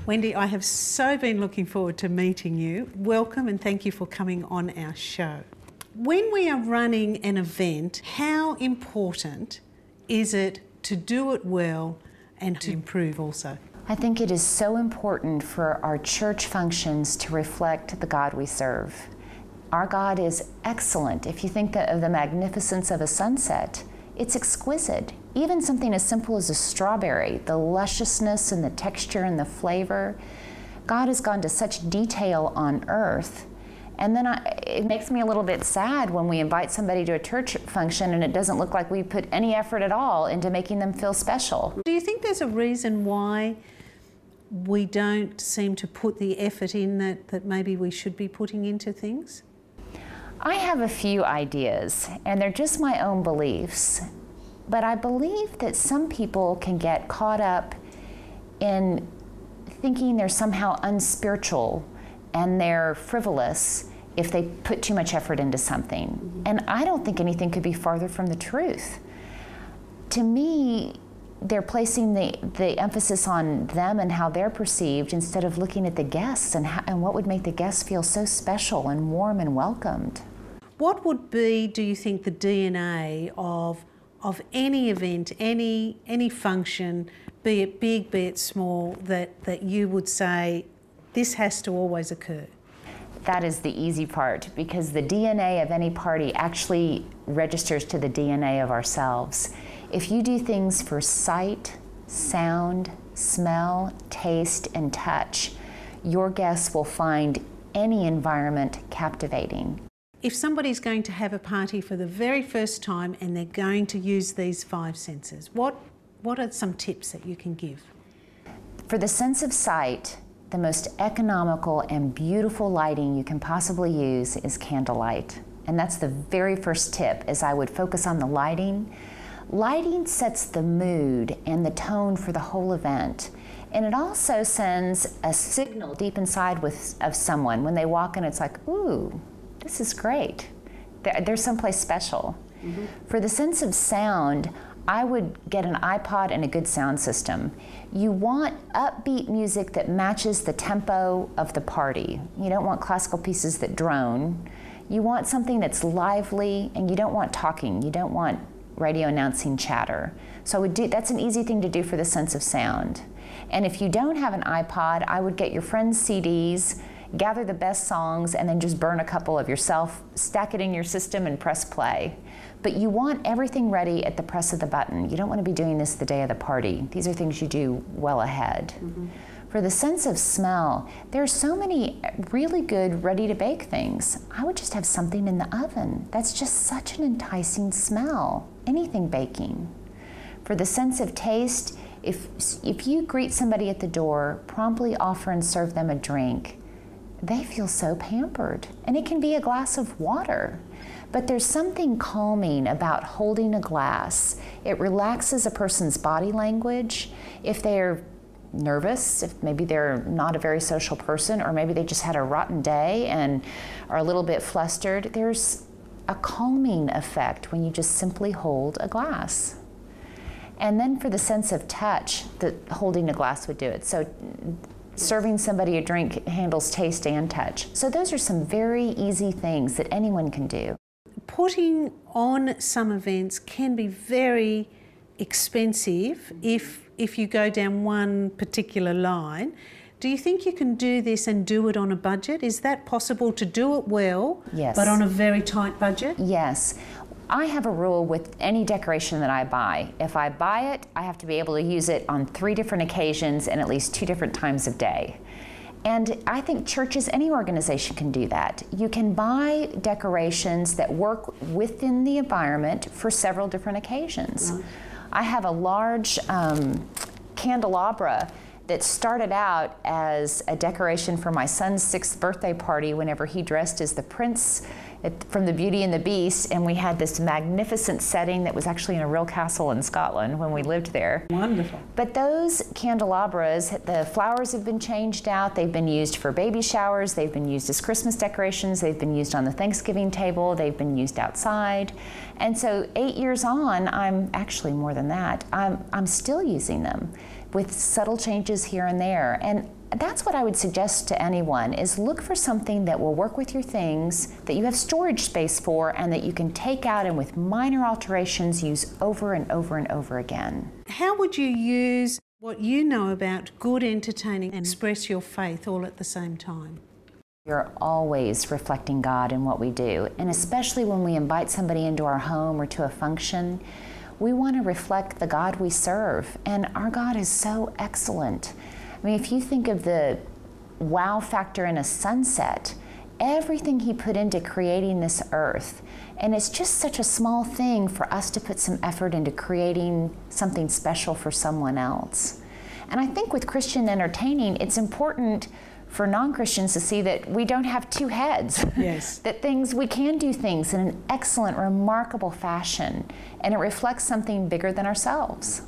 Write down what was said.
Wendy, I have so been looking forward to meeting you. Welcome and thank you for coming on our show. When we are running an event, how important is it to do it well and to improve also? I think it is so important for our church functions to reflect the God we serve. Our God is excellent. If you think of the magnificence of a sunset, it's exquisite. Even something as simple as a strawberry, the lusciousness and the texture and the flavor. God has gone to such detail on earth. And then it makes me a little bit sad when we invite somebody to a church function and it doesn't look like we put any effort at all into making them feel special. Do you think there's a reason why we don't seem to put the effort in that maybe we should be putting into things? I have a few ideas, and they're just my own beliefs. But I believe that some people can get caught up in thinking they're somehow unspiritual and they're frivolous if they put too much effort into something. Mm-hmm. And I don't think anything could be farther from the truth. To me, they're placing the emphasis on them and how they're perceived instead of looking at the guests and what would make the guests feel so special and warm and welcomed. What would be, do you think, the DNA of any event, any function, be it big, be it small, that you would say this has to always occur? That is the easy part, because the DNA of any party actually registers to the DNA of ourselves. If you do things for sight, sound, smell, taste, and touch, your guests will find any environment captivating. If somebody's going to have a party for the very first time and they're going to use these 5 senses, what are some tips that you can give? For the sense of sight, the most economical and beautiful lighting you can possibly use is candlelight. And that's the very first tip, is I would focus on the lighting. Lighting sets the mood and the tone for the whole event. And it also sends a signal deep inside of someone. When they walk in, it's like, ooh, this is great. There's someplace special. Mm-hmm. For the sense of sound, I would get an iPod and a good sound system. You want upbeat music that matches the tempo of the party. You don't want classical pieces that drone. You want something that's lively, and you don't want talking. You don't want radio announcing chatter. So that's an easy thing to do for the sense of sound. And if you don't have an iPod, I would get your friends' CDs, gather the best songs, and then just burn a couple of yourself, stack it in your system, and press play. But you want everything ready at the press of the button. You don't want to be doing this the day of the party. These are things you do well ahead. Mm-hmm. For the sense of smell, there are so many really good ready-to-bake things. I would just have something in the oven. That's just such an enticing smell. Anything baking. For the sense of taste, if you greet somebody at the door, promptly offer and serve them a drink, they feel so pampered. And it can be a glass of water. But there's something calming about holding a glass. It relaxes a person's body language. If they're nervous, if maybe they're not a very social person, or maybe they just had a rotten day and are a little bit flustered, there's a calming effect when you just simply hold a glass. And then for the sense of touch, holding a glass would do it. So serving somebody a drink handles taste and touch. So those are some very easy things that anyone can do. Putting on some events can be very expensive if you go down one particular line. Do you think you can do this and do it on a budget? Is that possible to do it well, yes, but on a very tight budget? Yes. I have a rule with any decoration that I buy. If I buy it, I have to be able to use it on 3 different occasions and at least 2 different times of day. And I think churches, any organization can do that. You can buy decorations that work within the environment for several different occasions. Mm-hmm. I have a large candelabra that started out as a decoration for my son's 6th birthday party whenever he dressed as the prince from the Beauty and the Beast, and we had this magnificent setting that was actually in a real castle in Scotland when we lived there. Wonderful. But those candelabras, the flowers have been changed out, they've been used for baby showers, they've been used as Christmas decorations, they've been used on the Thanksgiving table, they've been used outside. And so 8 years on, I'm actually more than that, I'm still using them, with subtle changes here and there. And that's what I would suggest to anyone, is look for something that will work with your things, that you have storage space for, and that you can take out and with minor alterations use over and over and over again. How would you use what you know about good entertaining and express your faith all at the same time? You're always reflecting God in what we do, and especially when we invite somebody into our home or to a function, we want to reflect the God we serve, and our God is so excellent. I mean, if you think of the wow factor in a sunset, everything He put into creating this earth, and it's just such a small thing for us to put some effort into creating something special for someone else. And I think with Christian entertaining, it's important for non-Christians to see that we don't have two heads. Yes. That we can do things in an excellent, remarkable fashion, and it reflects something bigger than ourselves.